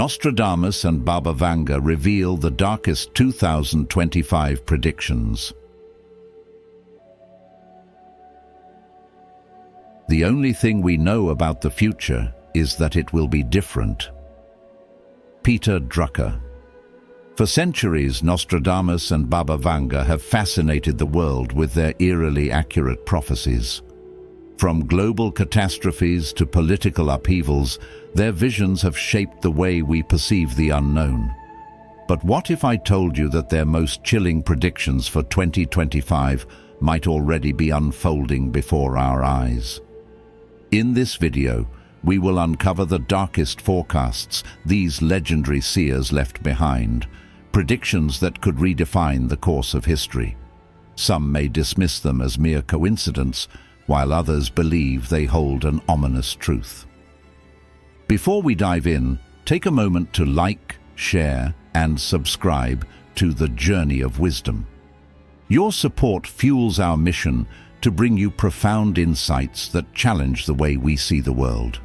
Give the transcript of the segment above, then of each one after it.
Nostradamus and Baba Vanga reveal the darkest 2025 predictions. The only thing we know about the future is that it will be different. Peter Drucker. For centuries, Nostradamus and Baba Vanga have fascinated the world with their eerily accurate prophecies. From global catastrophes to political upheavals, their visions have shaped the way we perceive the unknown. But what if I told you that their most chilling predictions for 2025 might already be unfolding before our eyes? In this video, we will uncover the darkest forecasts these legendary seers left behind, predictions that could redefine the course of history. Some may dismiss them as mere coincidence, while others believe they hold an ominous truth. Before we dive in, take a moment to like, share, and subscribe to The Journey of Wisdom. Your support fuels our mission to bring you profound insights that challenge the way we see the world.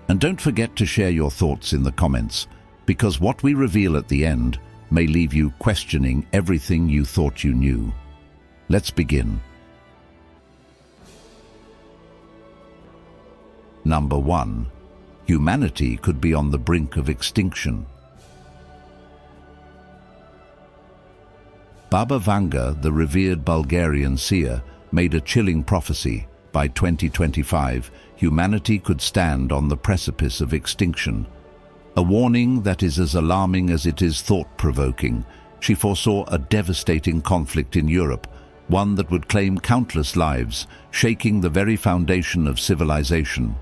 And don't forget to share your thoughts in the comments, because what we reveal at the end may leave you questioning everything you thought you knew. Let's begin. Number 1. Humanity could be on the brink of extinction. Baba Vanga, the revered Bulgarian seer, made a chilling prophecy. By 2025, humanity could stand on the precipice of extinction. A warning that is as alarming as it is thought-provoking. She foresaw a devastating conflict in Europe, one that would claim countless lives, shaking the very foundation of civilization.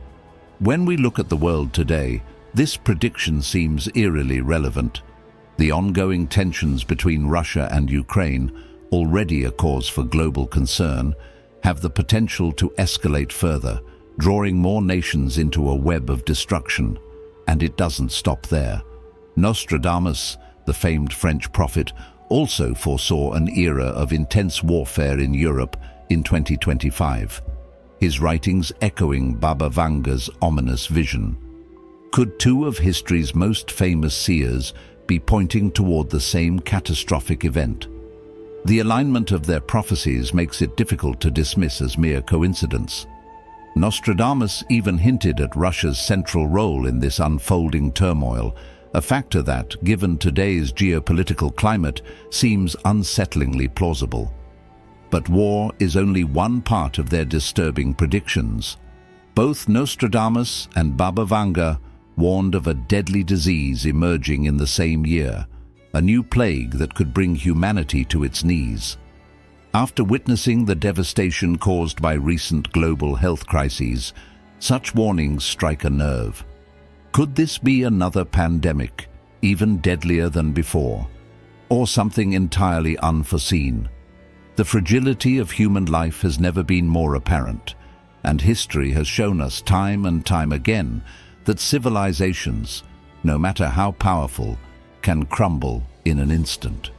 When we look at the world today, this prediction seems eerily relevant. The ongoing tensions between Russia and Ukraine, already a cause for global concern, have the potential to escalate further, drawing more nations into a web of destruction. And it doesn't stop there. Nostradamus, the famed French prophet, also foresaw an era of intense warfare in Europe in 2025. His writings echoing Baba Vanga's ominous vision. Could two of history's most famous seers be pointing toward the same catastrophic event? The alignment of their prophecies makes it difficult to dismiss as mere coincidence. Nostradamus even hinted at Russia's central role in this unfolding turmoil, a factor that, given today's geopolitical climate, seems unsettlingly plausible. But war is only one part of their disturbing predictions. Both Nostradamus and Baba Vanga warned of a deadly disease emerging in the same year, a new plague that could bring humanity to its knees. After witnessing the devastation caused by recent global health crises, such warnings strike a nerve. Could this be another pandemic, even deadlier than before, or something entirely unforeseen? The fragility of human life has never been more apparent, and history has shown us time and time again that civilizations, no matter how powerful, can crumble in an instant.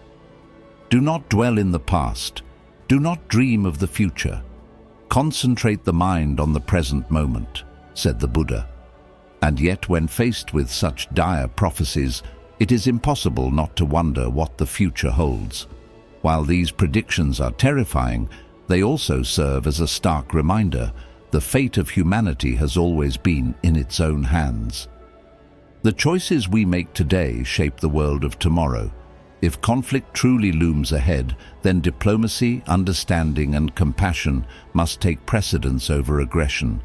Do not dwell in the past. Do not dream of the future. Concentrate the mind on the present moment, said the Buddha. And yet, when faced with such dire prophecies, it is impossible not to wonder what the future holds. While these predictions are terrifying, they also serve as a stark reminder: the fate of humanity has always been in its own hands. The choices we make today shape the world of tomorrow. If conflict truly looms ahead, then diplomacy, understanding, and compassion must take precedence over aggression.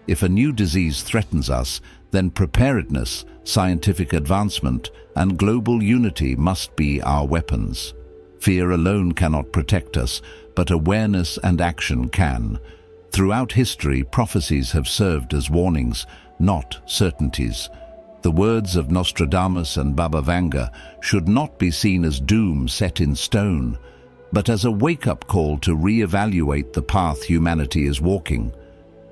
If a new disease threatens us, then preparedness, scientific advancement, and global unity must be our weapons. Fear alone cannot protect us, but awareness and action can. Throughout history, prophecies have served as warnings, not certainties. The words of Nostradamus and Baba Vanga should not be seen as doom set in stone, but as a wake-up call to re-evaluate the path humanity is walking.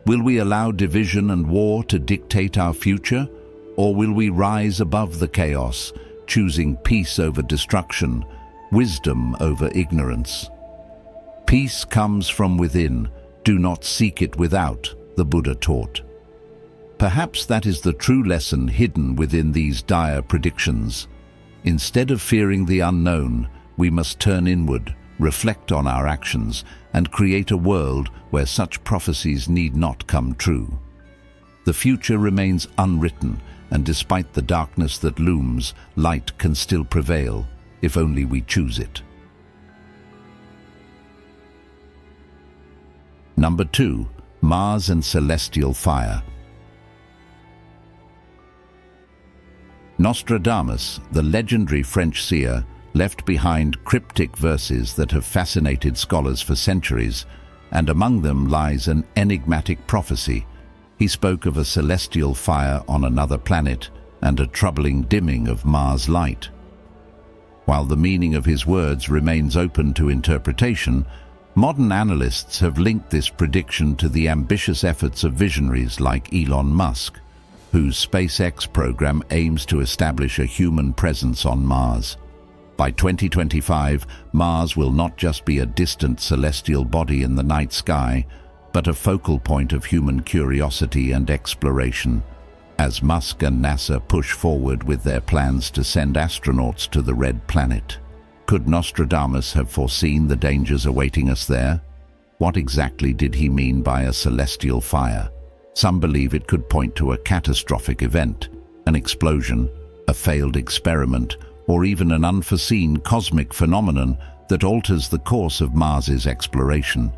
Will we allow division and war to dictate our future, or will we rise above the chaos, choosing peace over destruction, wisdom over ignorance? Peace comes from within. Do not seek it without, the Buddha taught. Perhaps that is the true lesson hidden within these dire predictions. Instead of fearing the unknown, we must turn inward, reflect on our actions, and create a world where such prophecies need not come true. The future remains unwritten, and despite the darkness that looms, light can still prevail, if only we choose it. Number 2. Mars and celestial fire. Nostradamus, the legendary French seer, left behind cryptic verses that have fascinated scholars for centuries, and among them lies an enigmatic prophecy. He spoke of a celestial fire on another planet and a troubling dimming of Mars' light. While the meaning of his words remains open to interpretation, modern analysts have linked this prediction to the ambitious efforts of visionaries like Elon Musk, whose SpaceX program aims to establish a human presence on Mars. By 2025, Mars will not just be a distant celestial body in the night sky, but a focal point of human curiosity and exploration. As Musk and NASA push forward with their plans to send astronauts to the Red Planet. Could Nostradamus have foreseen the dangers awaiting us there? What exactly did he mean by a celestial fire? Some believe it could point to a catastrophic event, an explosion, a failed experiment, or even an unforeseen cosmic phenomenon that alters the course of Mars's exploration.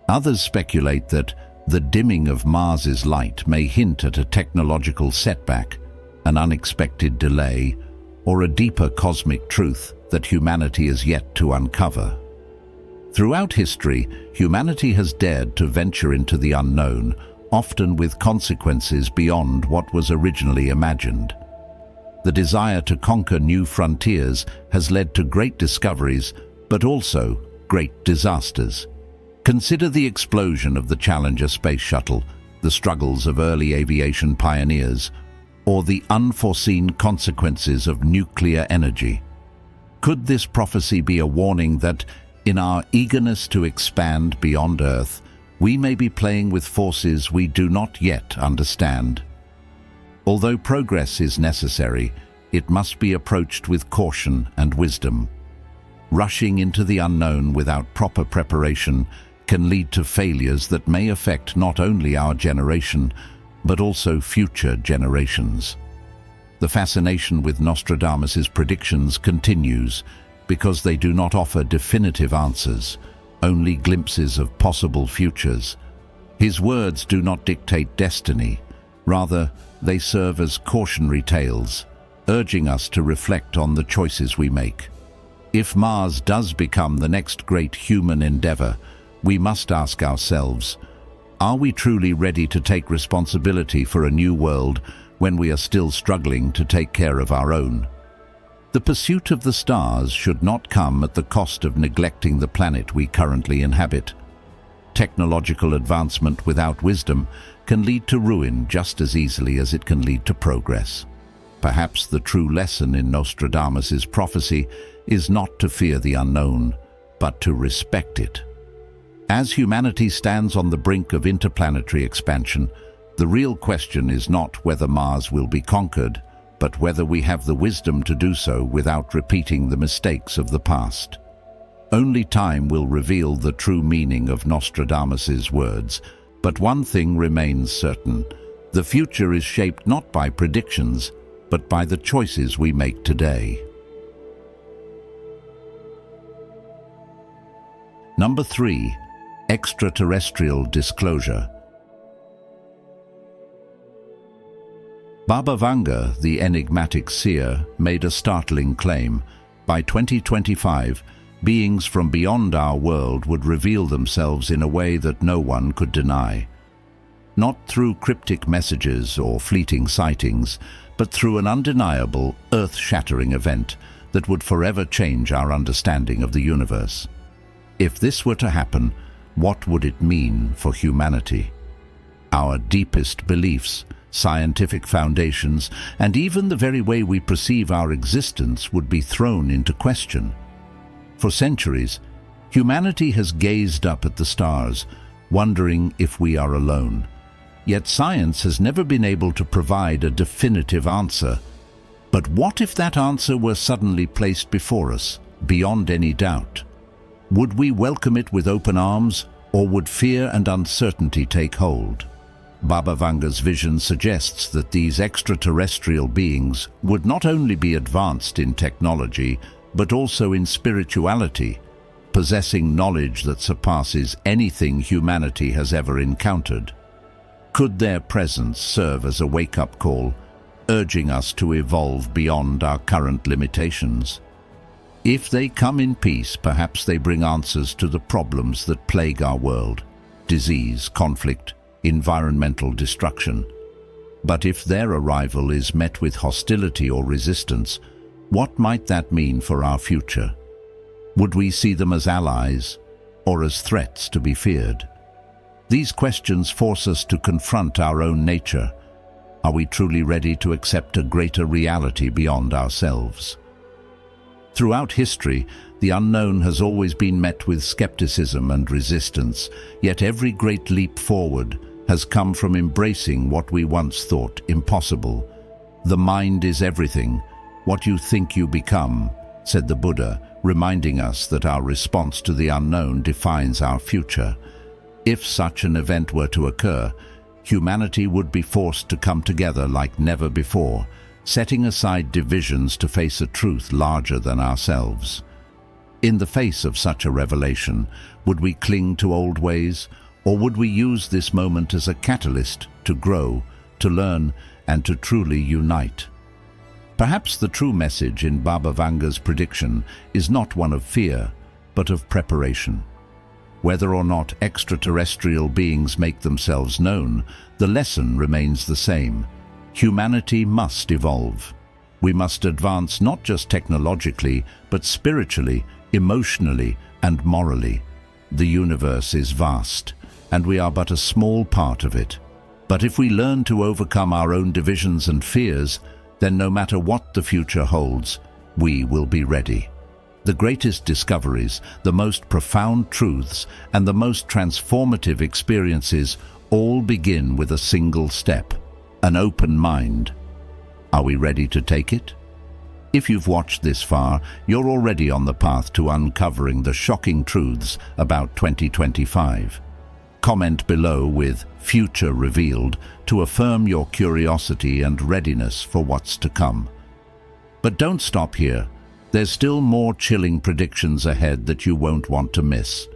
Others speculate that the dimming of Mars's light may hint at a technological setback, an unexpected delay, or a deeper cosmic truth that humanity is yet to uncover. Throughout history, humanity has dared to venture into the unknown, often with consequences beyond what was originally imagined. The desire to conquer new frontiers has led to great discoveries, but also great disasters. Consider the explosion of the Challenger space shuttle, the struggles of early aviation pioneers, or the unforeseen consequences of nuclear energy. Could this prophecy be a warning that, in our eagerness to expand beyond Earth, we may be playing with forces we do not yet understand? Although progress is necessary, it must be approached with caution and wisdom. Rushing into the unknown without proper preparation can lead to failures that may affect not only our generation, but also future generations. The fascination with Nostradamus's predictions continues because they do not offer definitive answers, only glimpses of possible futures. His words do not dictate destiny. Rather, they serve as cautionary tales, urging us to reflect on the choices we make. If Mars does become the next great human endeavor, we must ask ourselves, are we truly ready to take responsibility for a new world when we are still struggling to take care of our own? The pursuit of the stars should not come at the cost of neglecting the planet we currently inhabit. Technological advancement without wisdom can lead to ruin just as easily as it can lead to progress. Perhaps the true lesson in Nostradamus's prophecy is not to fear the unknown, but to respect it. As humanity stands on the brink of interplanetary expansion, the real question is not whether Mars will be conquered, but whether we have the wisdom to do so without repeating the mistakes of the past. Only time will reveal the true meaning of Nostradamus's words, but one thing remains certain: the future is shaped not by predictions, but by the choices we make today. Number 3. Extraterrestrial Disclosure. Baba Vanga, the enigmatic seer, made a startling claim. By 2025, beings from beyond our world would reveal themselves in a way that no one could deny. Not through cryptic messages or fleeting sightings, but through an undeniable, earth-shattering event that would forever change our understanding of the universe. If this were to happen, what would it mean for humanity? Our deepest beliefs, scientific foundations, and even the very way we perceive our existence would be thrown into question. For centuries, humanity has gazed up at the stars, wondering if we are alone. Yet science has never been able to provide a definitive answer. But what if that answer were suddenly placed before us, beyond any doubt? Would we welcome it with open arms, or would fear and uncertainty take hold? Baba Vanga's vision suggests that these extraterrestrial beings would not only be advanced in technology, but also in spirituality, possessing knowledge that surpasses anything humanity has ever encountered. Could their presence serve as a wake-up call, urging us to evolve beyond our current limitations? If they come in peace, perhaps they bring answers to the problems that plague our world: disease, conflict, environmental destruction. But if their arrival is met with hostility or resistance, what might that mean for our future? Would we see them as allies or as threats to be feared? These questions force us to confront our own nature. Are we truly ready to accept a greater reality beyond ourselves? Throughout history, the unknown has always been met with skepticism and resistance, yet every great leap forward has come from embracing what we once thought impossible. The mind is everything. What you think you become, said the Buddha, reminding us that our response to the unknown defines our future. If such an event were to occur, humanity would be forced to come together like never before, setting aside divisions to face a truth larger than ourselves. In the face of such a revelation, would we cling to old ways, or would we use this moment as a catalyst to grow, to learn, and to truly unite? Perhaps the true message in Baba Vanga's prediction is not one of fear, but of preparation. Whether or not extraterrestrial beings make themselves known, the lesson remains the same. Humanity must evolve. We must advance not just technologically, but spiritually, emotionally, and morally. The universe is vast, and we are but a small part of it. But if we learn to overcome our own divisions and fears, then no matter what the future holds, we will be ready. The greatest discoveries, the most profound truths, and the most transformative experiences all begin with a single step: an open mind. Are we ready to take it? If you've watched this far, you're already on the path to uncovering the shocking truths about 2025. Comment below with "Future Revealed" to affirm your curiosity and readiness for what's to come. But don't stop here. There's still more chilling predictions ahead that you won't want to miss.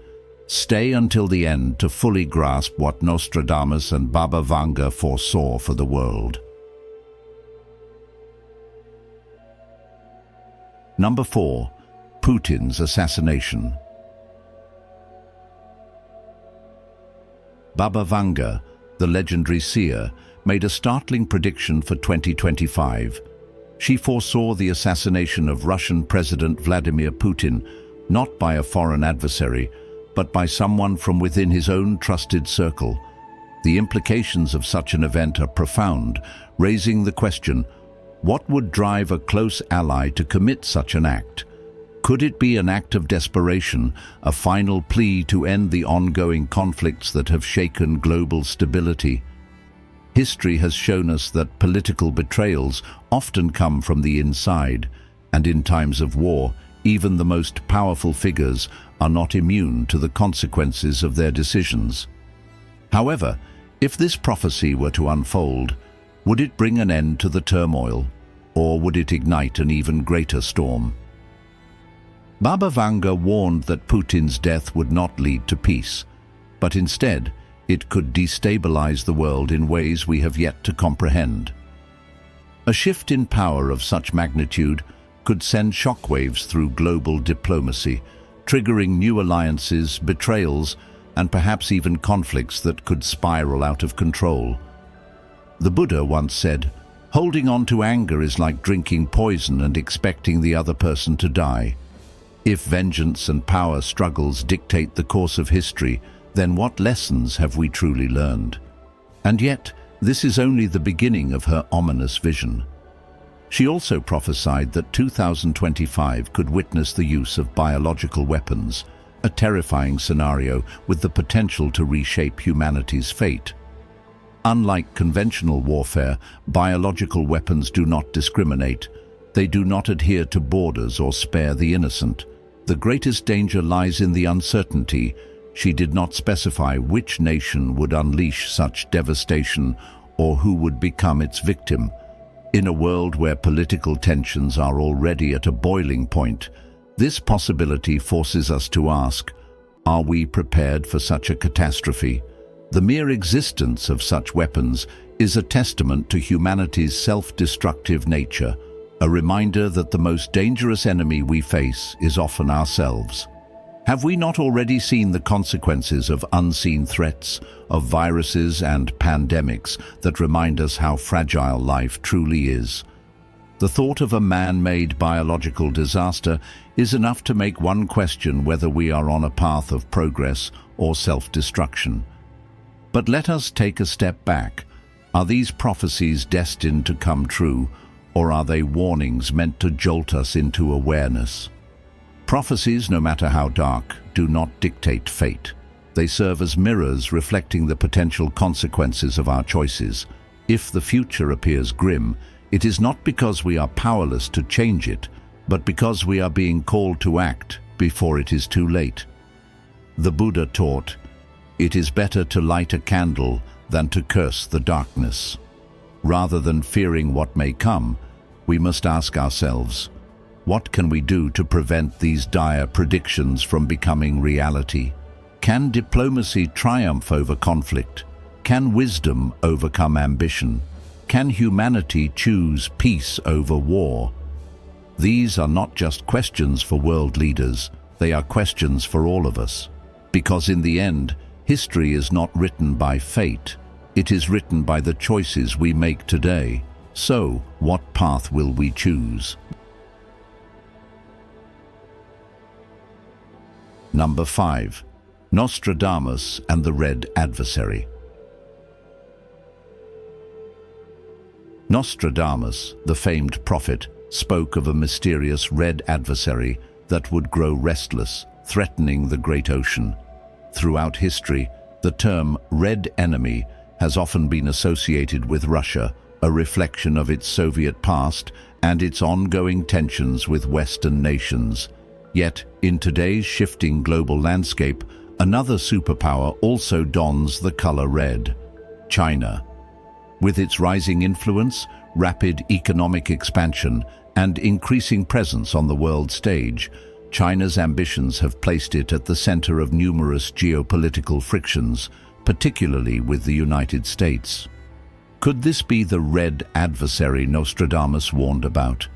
Stay until the end to fully grasp what Nostradamus and Baba Vanga foresaw for the world. Number 4. Putin's assassination. Baba Vanga, the legendary seer, made a startling prediction for 2025. She foresaw the assassination of Russian President Vladimir Putin, not by a foreign adversary, but by someone from within his own trusted circle. The implications of such an event are profound, raising the question, what would drive a close ally to commit such an act? Could it be an act of desperation, a final plea to end the ongoing conflicts that have shaken global stability? History has shown us that political betrayals often come from the inside, and in times of war, even the most powerful figures are not immune to the consequences of their decisions. However, if this prophecy were to unfold, would it bring an end to the turmoil, or would it ignite an even greater storm? Baba Vanga warned that Putin's death would not lead to peace, but instead, it could destabilize the world in ways we have yet to comprehend. A shift in power of such magnitude could send shockwaves through global diplomacy, triggering new alliances, betrayals, and perhaps even conflicts that could spiral out of control. The Buddha once said, "Holding on to anger is like drinking poison and expecting the other person to die." If vengeance and power struggles dictate the course of history, then what lessons have we truly learned? And yet, this is only the beginning of her ominous vision. She also prophesied that 2025 could witness the use of biological weapons, a terrifying scenario with the potential to reshape humanity's fate. Unlike conventional warfare, biological weapons do not discriminate. They do not adhere to borders or spare the innocent. The greatest danger lies in the uncertainty. She did not specify which nation would unleash such devastation or who would become its victim. In a world where political tensions are already at a boiling point, this possibility forces us to ask, are we prepared for such a catastrophe? The mere existence of such weapons is a testament to humanity's self-destructive nature, a reminder that the most dangerous enemy we face is often ourselves. Have we not already seen the consequences of unseen threats, of viruses and pandemics that remind us how fragile life truly is? The thought of a man-made biological disaster is enough to make one question whether we are on a path of progress or self-destruction. But let us take a step back. Are these prophecies destined to come true, or are they warnings meant to jolt us into awareness? Prophecies, no matter how dark, do not dictate fate. They serve as mirrors reflecting the potential consequences of our choices. If the future appears grim, it is not because we are powerless to change it, but because we are being called to act before it is too late. The Buddha taught, "It is better to light a candle than to curse the darkness." Rather than fearing what may come, we must ask ourselves, what can we do to prevent these dire predictions from becoming reality? Can diplomacy triumph over conflict? Can wisdom overcome ambition? Can humanity choose peace over war? These are not just questions for world leaders, they are questions for all of us. Because in the end, history is not written by fate, it is written by the choices we make today. So, what path will we choose? Number 5. Nostradamus and the Red Adversary. Nostradamus, the famed prophet, spoke of a mysterious red adversary that would grow restless, threatening the great ocean. Throughout history, the term red enemy has often been associated with Russia, a reflection of its Soviet past and its ongoing tensions with Western nations. Yet, in today's shifting global landscape, another superpower also dons the color red: China. With its rising influence, rapid economic expansion, and increasing presence on the world stage, China's ambitions have placed it at the center of numerous geopolitical frictions, particularly with the United States. Could this be the red adversary Nostradamus warned about?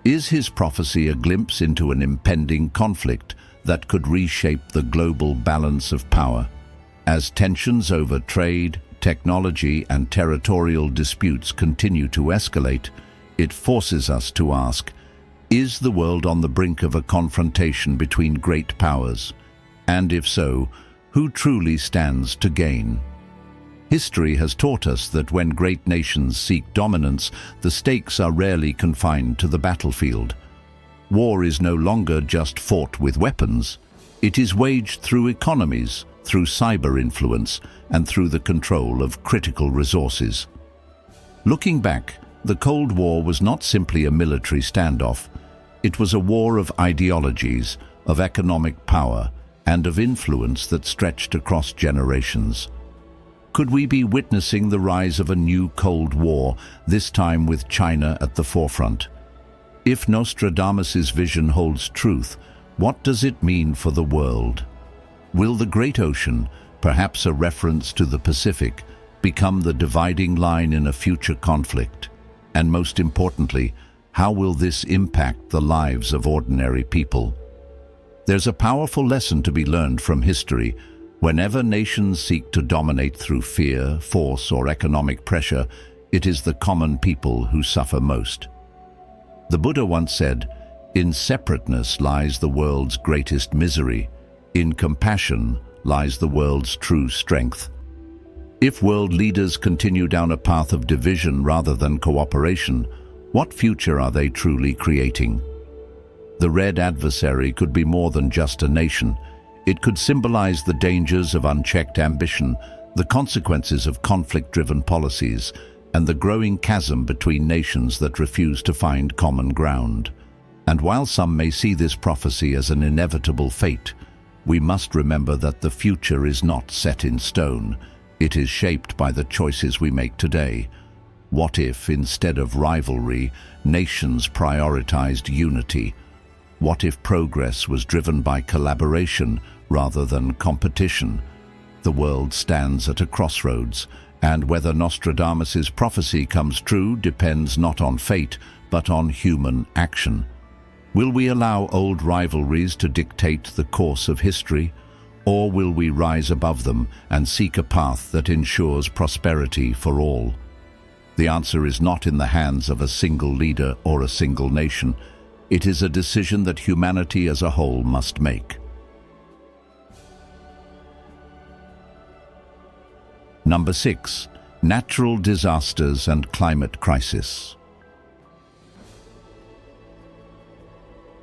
Is his prophecy a glimpse into an impending conflict that could reshape the global balance of power? As tensions over trade, technology, and territorial disputes continue to escalate, it forces us to ask, is the world on the brink of a confrontation between great powers? And if so, who truly stands to gain? History has taught us that when great nations seek dominance, the stakes are rarely confined to the battlefield. War is no longer just fought with weapons. It is waged through economies, through cyber influence, and through the control of critical resources. Looking back, the Cold War was not simply a military standoff. It was a war of ideologies, of economic power, and of influence that stretched across generations. Could we be witnessing the rise of a new Cold War, this time with China at the forefront? If Nostradamus's vision holds truth, what does it mean for the world? Will the Great Ocean, perhaps a reference to the Pacific, become the dividing line in a future conflict? And most importantly, how will this impact the lives of ordinary people? There's a powerful lesson to be learned from history. Whenever nations seek to dominate through fear, force, or economic pressure, it is the common people who suffer most. The Buddha once said, "In separateness lies the world's greatest misery. In compassion lies the world's true strength." If world leaders continue down a path of division rather than cooperation, what future are they truly creating? The Red Adversary could be more than just a nation. It could symbolize the dangers of unchecked ambition, the consequences of conflict-driven policies, and the growing chasm between nations that refuse to find common ground. And while some may see this prophecy as an inevitable fate, we must remember that the future is not set in stone. It is shaped by the choices we make today. What if, instead of rivalry, nations prioritized unity? What if progress was driven by collaboration rather than competition? The world stands at a crossroads, and whether Nostradamus' prophecy comes true depends not on fate, but on human action. Will we allow old rivalries to dictate the course of history, or will we rise above them and seek a path that ensures prosperity for all? The answer is not in the hands of a single leader or a single nation. It is a decision that humanity as a whole must make. Number 6. Natural disasters and climate crisis.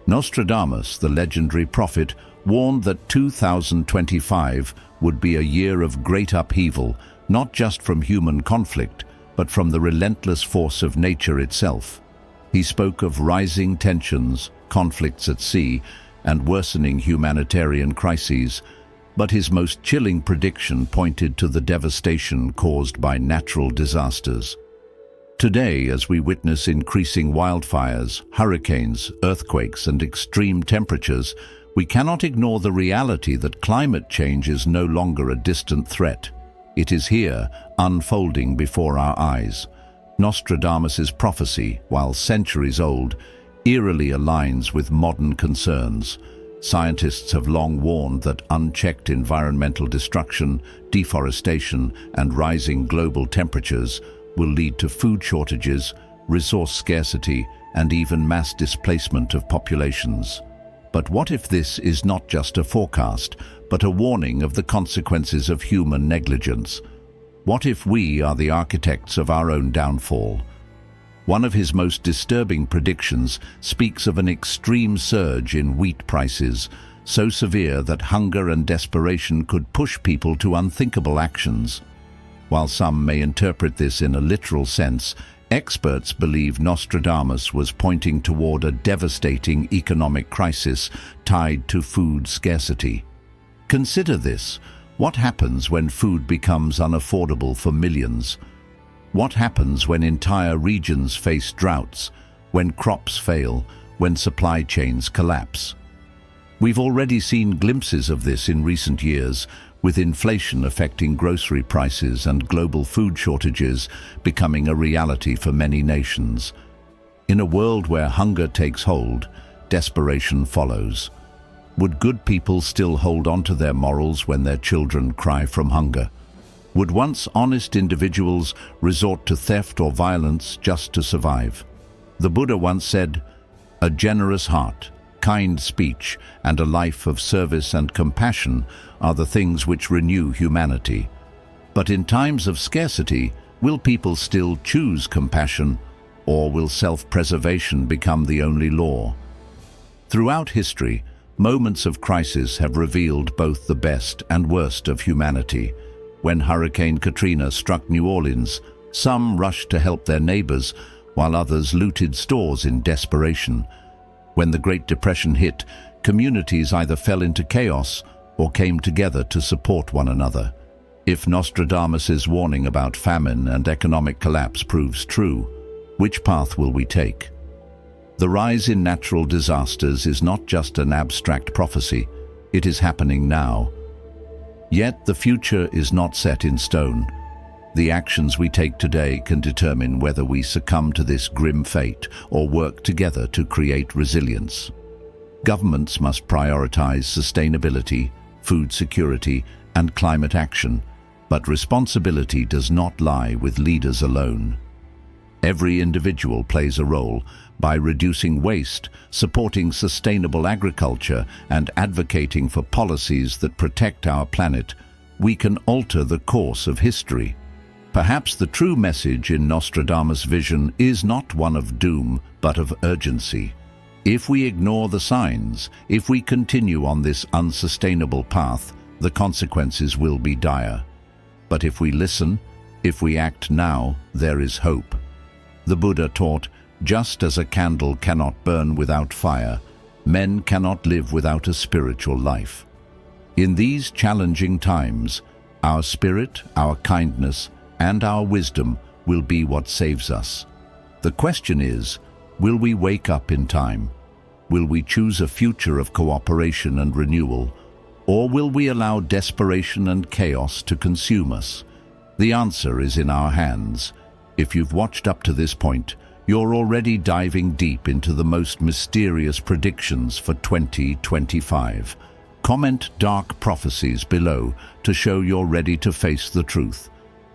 Nostradamus, the legendary prophet, warned that 2025 would be a year of great upheaval, not just from human conflict, but from the relentless force of nature itself. He spoke of rising tensions, conflicts at sea, and worsening humanitarian crises, but his most chilling prediction pointed to the devastation caused by natural disasters. Today, as we witness increasing wildfires, hurricanes, earthquakes, and extreme temperatures, we cannot ignore the reality that climate change is no longer a distant threat. It is here, unfolding before our eyes. Nostradamus' prophecy, while centuries old, eerily aligns with modern concerns. Scientists have long warned that unchecked environmental destruction, deforestation, and rising global temperatures will lead to food shortages, resource scarcity, and even mass displacement of populations. But what if this is not just a forecast, but a warning of the consequences of human negligence? What if we are the architects of our own downfall? One of his most disturbing predictions speaks of an extreme surge in wheat prices, so severe that hunger and desperation could push people to unthinkable actions. While some may interpret this in a literal sense, experts believe Nostradamus was pointing toward a devastating economic crisis tied to food scarcity. Consider this: what happens when food becomes unaffordable for millions? What happens when entire regions face droughts, when crops fail, when supply chains collapse? We've already seen glimpses of this in recent years, with inflation affecting grocery prices and global food shortages becoming a reality for many nations. In a world where hunger takes hold, desperation follows. Would good people still hold on to their morals when their children cry from hunger? Would once honest individuals resort to theft or violence just to survive? The Buddha once said, "A generous heart, kind speech, and a life of service and compassion are the things which renew humanity." But in times of scarcity, will people still choose compassion, or will self-preservation become the only law? Throughout history, moments of crisis have revealed both the best and worst of humanity. When Hurricane Katrina struck New Orleans, some rushed to help their neighbors, while others looted stores in desperation. When the Great Depression hit, communities either fell into chaos or came together to support one another. If Nostradamus' warning about famine and economic collapse proves true, which path will we take? The rise in natural disasters is not just an abstract prophecy, it is happening now. Yet the future is not set in stone. The actions we take today can determine whether we succumb to this grim fate or work together to create resilience. Governments must prioritize sustainability, food security, and climate action, but responsibility does not lie with leaders alone. Every individual plays a role. By reducing waste, supporting sustainable agriculture, and advocating for policies that protect our planet, we can alter the course of history. Perhaps the true message in Nostradamus' vision is not one of doom, but of urgency. If we ignore the signs, if we continue on this unsustainable path, the consequences will be dire. But if we listen, if we act now, there is hope. The Buddha taught, just as a candle cannot burn without fire, men cannot live without a spiritual life. In these challenging times, our spirit, our kindness, and our wisdom will be what saves us. The question is, will we wake up in time? Will we choose a future of cooperation and renewal? Or will we allow desperation and chaos to consume us? The answer is in our hands. If you've watched up to this point, you're already diving deep into the most mysterious predictions for 2025. Comment dark prophecies below to show you're ready to face the truth.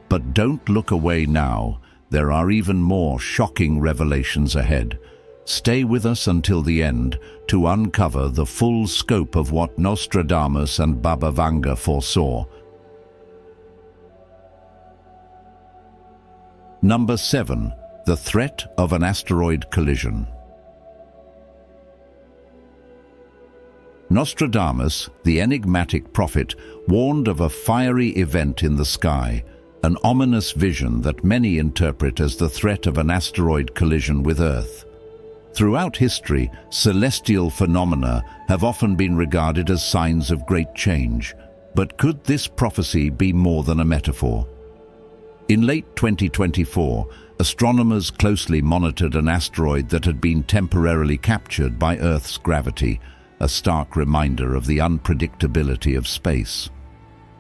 But don't look away now. There are even more shocking revelations ahead. Stay with us until the end to uncover the full scope of what Nostradamus and Baba Vanga foresaw. Number 7. The threat of an asteroid collision. Nostradamus, the enigmatic prophet, warned of a fiery event in the sky, an ominous vision that many interpret as the threat of an asteroid collision with Earth. Throughout history, celestial phenomena have often been regarded as signs of great change. But could this prophecy be more than a metaphor? In late 2024, astronomers closely monitored an asteroid that had been temporarily captured by Earth's gravity, a stark reminder of the unpredictability of space.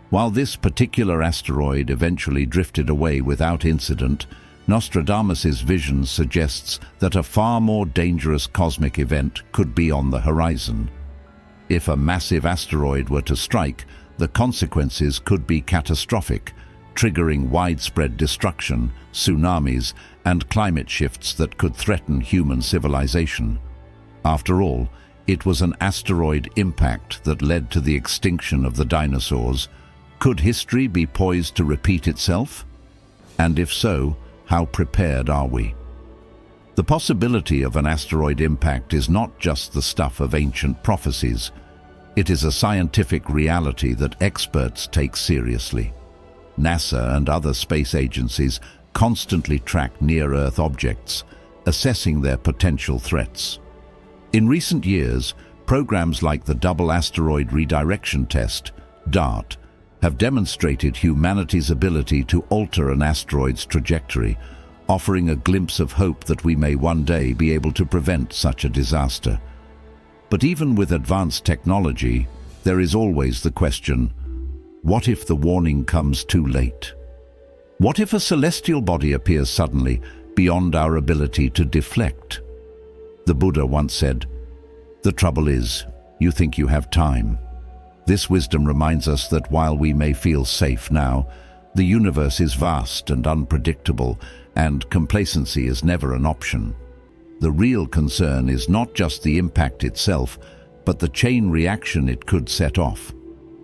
While this particular asteroid eventually drifted away without incident, Nostradamus's vision suggests that a far more dangerous cosmic event could be on the horizon. If a massive asteroid were to strike, the consequences could be catastrophic, triggering widespread destruction, tsunamis, and climate shifts that could threaten human civilization. After all, it was an asteroid impact that led to the extinction of the dinosaurs. Could history be poised to repeat itself? And if so, how prepared are we? The possibility of an asteroid impact is not just the stuff of ancient prophecies. It is a scientific reality that experts take seriously. NASA and other space agencies constantly track near-Earth objects, assessing their potential threats. In recent years, programs like the Double Asteroid Redirection Test, DART, have demonstrated humanity's ability to alter an asteroid's trajectory, offering a glimpse of hope that we may one day be able to prevent such a disaster. But even with advanced technology, there is always the question, what if the warning comes too late? What if a celestial body appears suddenly, beyond our ability to deflect? The Buddha once said, "The trouble is, you think you have time." This wisdom reminds us that while we may feel safe now, the universe is vast and unpredictable, and complacency is never an option. The real concern is not just the impact itself, but the chain reaction it could set off.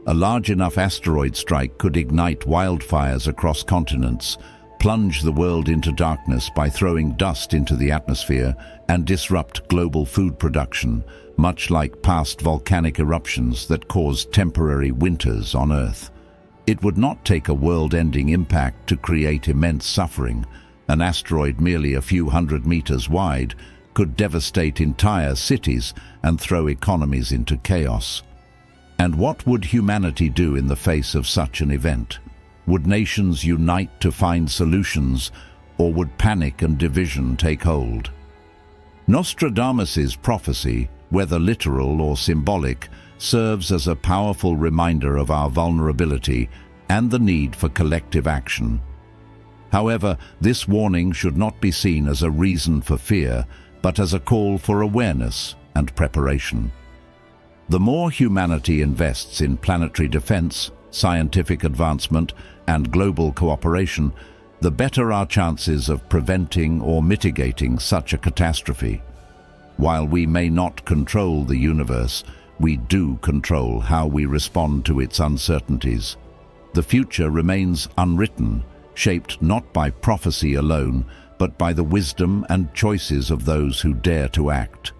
A large enough asteroid strike could ignite wildfires across continents, plunge the world into darkness by throwing dust into the atmosphere, and disrupt global food production, much like past volcanic eruptions that caused temporary winters on Earth. It would not take a world-ending impact to create immense suffering. An asteroid merely a few hundred meters wide could devastate entire cities and throw economies into chaos. And what would humanity do in the face of such an event? Would nations unite to find solutions, or would panic and division take hold? Nostradamus's prophecy, whether literal or symbolic, serves as a powerful reminder of our vulnerability and the need for collective action. However, this warning should not be seen as a reason for fear, but as a call for awareness and preparation. The more humanity invests in planetary defense, scientific advancement, and global cooperation, the better our chances of preventing or mitigating such a catastrophe. While we may not control the universe, we do control how we respond to its uncertainties. The future remains unwritten, shaped not by prophecy alone, but by the wisdom and choices of those who dare to act.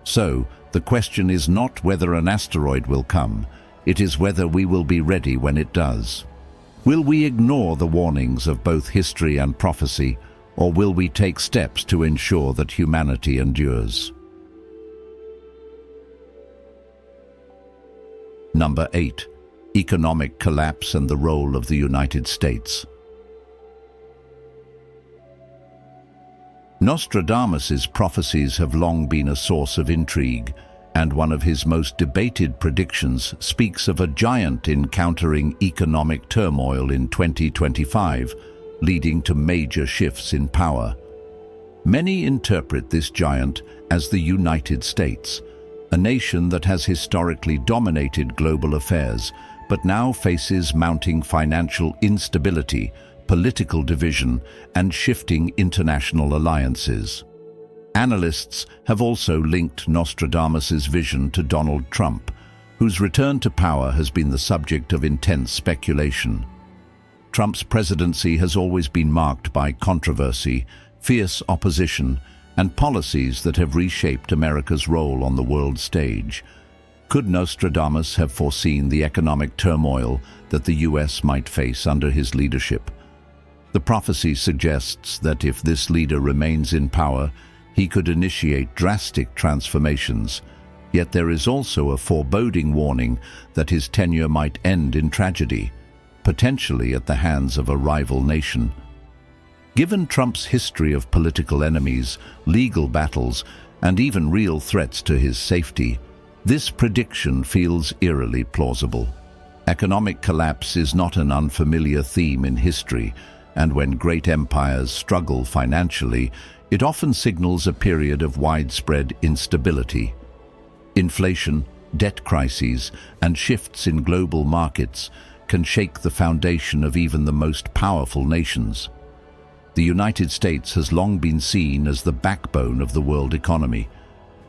So, the question is not whether an asteroid will come, it is whether we will be ready when it does. Will we ignore the warnings of both history and prophecy, or will we take steps to ensure that humanity endures? Number 8. Economic collapse and the role of the United States. Nostradamus's prophecies have long been a source of intrigue, and one of his most debated predictions speaks of a giant encountering economic turmoil in 2025, leading to major shifts in power. Many interpret this giant as the United States, a nation that has historically dominated global affairs, but now faces mounting financial instability, political division, and shifting international alliances. Analysts have also linked Nostradamus's vision to Donald Trump, whose return to power has been the subject of intense speculation. Trump's presidency has always been marked by controversy, fierce opposition, and policies that have reshaped America's role on the world stage. Could Nostradamus have foreseen the economic turmoil that the US might face under his leadership? The prophecy suggests that if this leader remains in power, he could initiate drastic transformations. Yet there is also a foreboding warning that his tenure might end in tragedy, potentially at the hands of a rival nation. Given Trump's history of political enemies, legal battles, and even real threats to his safety, this prediction feels eerily plausible. Economic collapse is not an unfamiliar theme in history, and when great empires struggle financially, it often signals a period of widespread instability. Inflation, debt crises, and shifts in global markets can shake the foundation of even the most powerful nations. The United States has long been seen as the backbone of the world economy.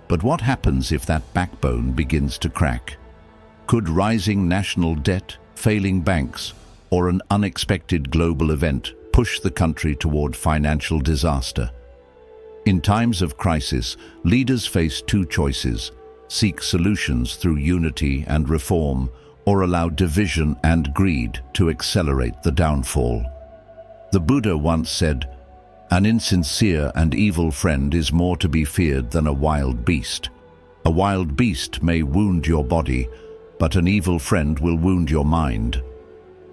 But what happens if that backbone begins to crack? Could rising national debt, failing banks, or an unexpected global event push the country toward financial disaster? In times of crisis, leaders face two choices: seek solutions through unity and reform, or allow division and greed to accelerate the downfall. The Buddha once said, "An insincere and evil friend is more to be feared than a wild beast. A wild beast may wound your body, but an evil friend will wound your mind."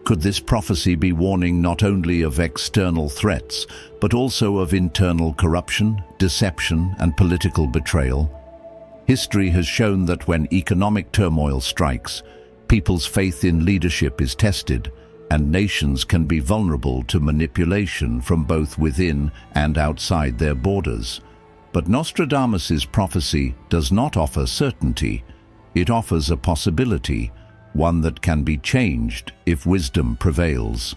Could this prophecy be warning not only of external threats, but also of internal corruption, deception, and political betrayal? History has shown that when economic turmoil strikes, people's faith in leadership is tested, and nations can be vulnerable to manipulation from both within and outside their borders. But Nostradamus's prophecy does not offer certainty. It offers a possibility, one that can be changed if wisdom prevails.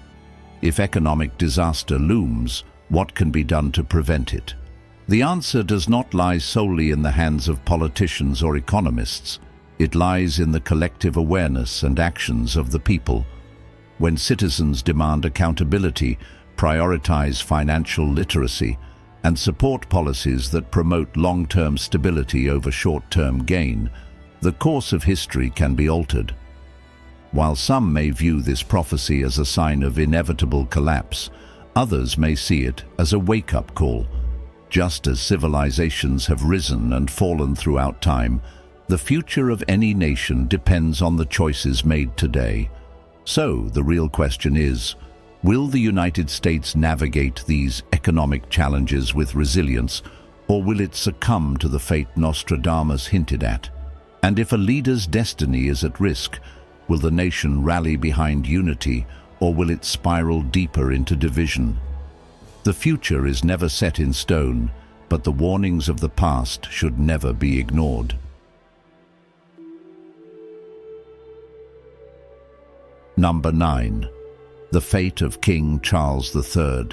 If economic disaster looms, what can be done to prevent it? The answer does not lie solely in the hands of politicians or economists. It lies in the collective awareness and actions of the people. When citizens demand accountability, prioritize financial literacy, and support policies that promote long-term stability over short-term gain, the course of history can be altered. While some may view this prophecy as a sign of inevitable collapse, others may see it as a wake-up call. Just as civilizations have risen and fallen throughout time, the future of any nation depends on the choices made today. So, the real question is, will the United States navigate these economic challenges with resilience, or will it succumb to the fate Nostradamus hinted at? And if a leader's destiny is at risk, will the nation rally behind unity, or will it spiral deeper into division? The future is never set in stone, but the warnings of the past should never be ignored. Number 9. The fate of King Charles III.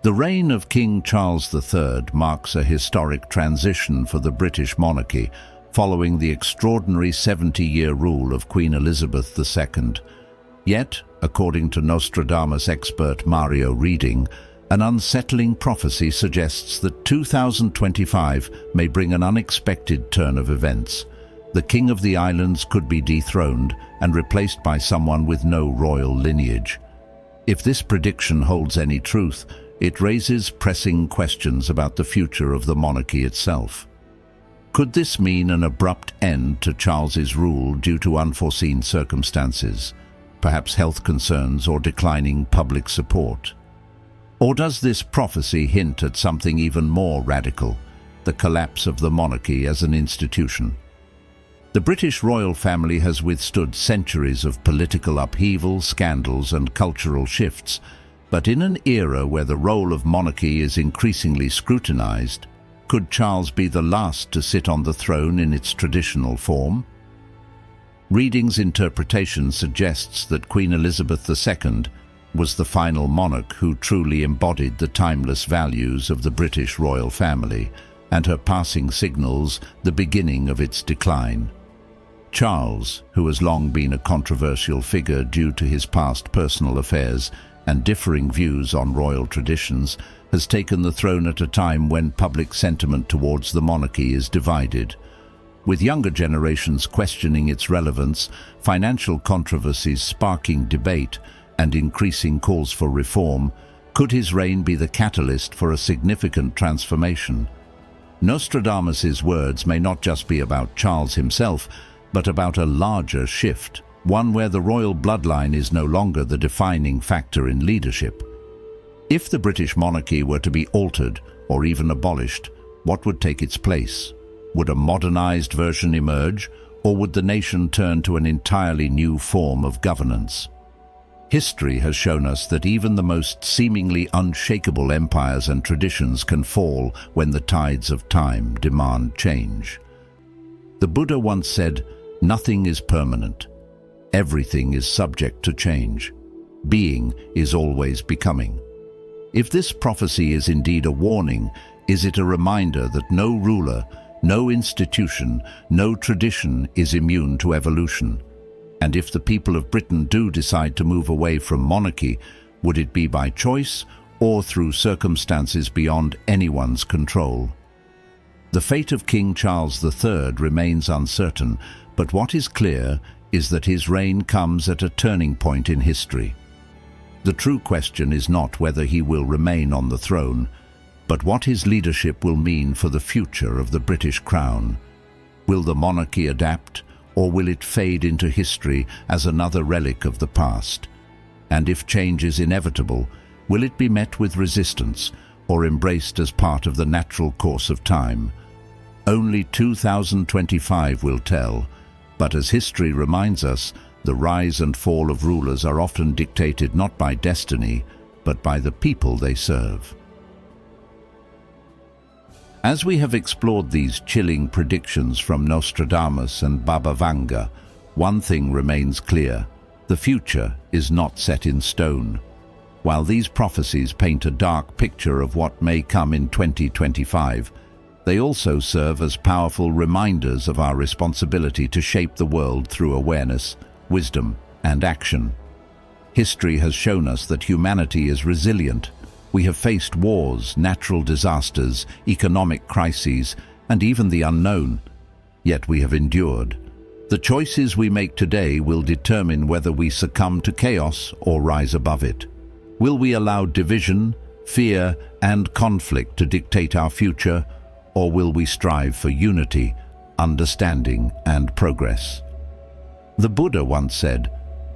The reign of King Charles III marks a historic transition for the British monarchy, following the extraordinary 70-year rule of Queen Elizabeth II. Yet, according to Nostradamus expert Mario Reading, an unsettling prophecy suggests that 2025 may bring an unexpected turn of events. The king of the islands could be dethroned and replaced by someone with no royal lineage. If this prediction holds any truth, it raises pressing questions about the future of the monarchy itself. Could this mean an abrupt end to Charles's rule due to unforeseen circumstances, perhaps health concerns or declining public support? Or does this prophecy hint at something even more radical, the collapse of the monarchy as an institution? The British royal family has withstood centuries of political upheaval, scandals and cultural shifts, but in an era where the role of monarchy is increasingly scrutinized, could Charles be the last to sit on the throne in its traditional form? Reading's interpretation suggests that Queen Elizabeth II was the final monarch who truly embodied the timeless values of the British royal family, and her passing signals the beginning of its decline. Charles, who has long been a controversial figure due to his past personal affairs and differing views on royal traditions, has taken the throne at a time when public sentiment towards the monarchy is divided. With younger generations questioning its relevance, financial controversies sparking debate, and increasing calls for reform, could his reign be the catalyst for a significant transformation? Nostradamus's words may not just be about Charles himself, but about a larger shift, one where the royal bloodline is no longer the defining factor in leadership. If the British monarchy were to be altered or even abolished, what would take its place? Would a modernized version emerge, or would the nation turn to an entirely new form of governance? History has shown us that even the most seemingly unshakable empires and traditions can fall when the tides of time demand change. The Buddha once said, "Nothing is permanent. Everything is subject to change. Being is always becoming." If this prophecy is indeed a warning, is it a reminder that no ruler, no institution, no tradition is immune to evolution? And if the people of Britain do decide to move away from monarchy, would it be by choice or through circumstances beyond anyone's control? The fate of King Charles III remains uncertain, but what is clear is that his reign comes at a turning point in history. The true question is not whether he will remain on the throne, but what his leadership will mean for the future of the British crown. Will the monarchy adapt, or will it fade into history as another relic of the past? And if change is inevitable, will it be met with resistance or embraced as part of the natural course of time? Only 2025 will tell, but as history reminds us, the rise and fall of rulers are often dictated not by destiny, but by the people they serve. As we have explored these chilling predictions from Nostradamus and Baba Vanga, one thing remains clear: the future is not set in stone. While these prophecies paint a dark picture of what may come in 2025, they also serve as powerful reminders of our responsibility to shape the world through awareness, wisdom, and action. History has shown us that humanity is resilient. We have faced wars, natural disasters, economic crises, and even the unknown. Yet we have endured. The choices we make today will determine whether we succumb to chaos or rise above it. Will we allow division, fear, and conflict to dictate our future, or will we strive for unity, understanding, and progress? The Buddha once said,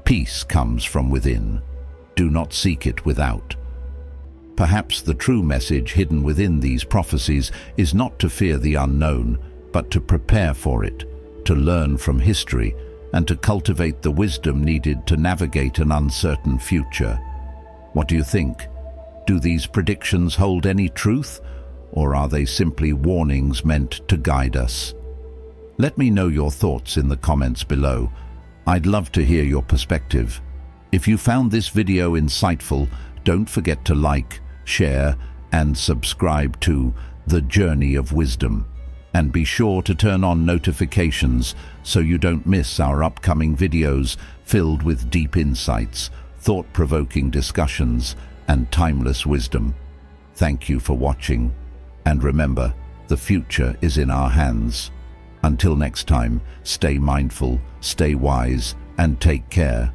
"Peace comes from within. Do not seek it without." Perhaps the true message hidden within these prophecies is not to fear the unknown, but to prepare for it, to learn from history, and to cultivate the wisdom needed to navigate an uncertain future. What do you think? Do these predictions hold any truth, or are they simply warnings meant to guide us? Let me know your thoughts in the comments below. I'd love to hear your perspective. If you found this video insightful, don't forget to like, share, and subscribe to The Journey of Wisdom. And be sure to turn on notifications so you don't miss our upcoming videos filled with deep insights, thought-provoking discussions, and timeless wisdom. Thank you for watching. And remember, the future is in our hands. Until next time, stay mindful, stay wise, and take care.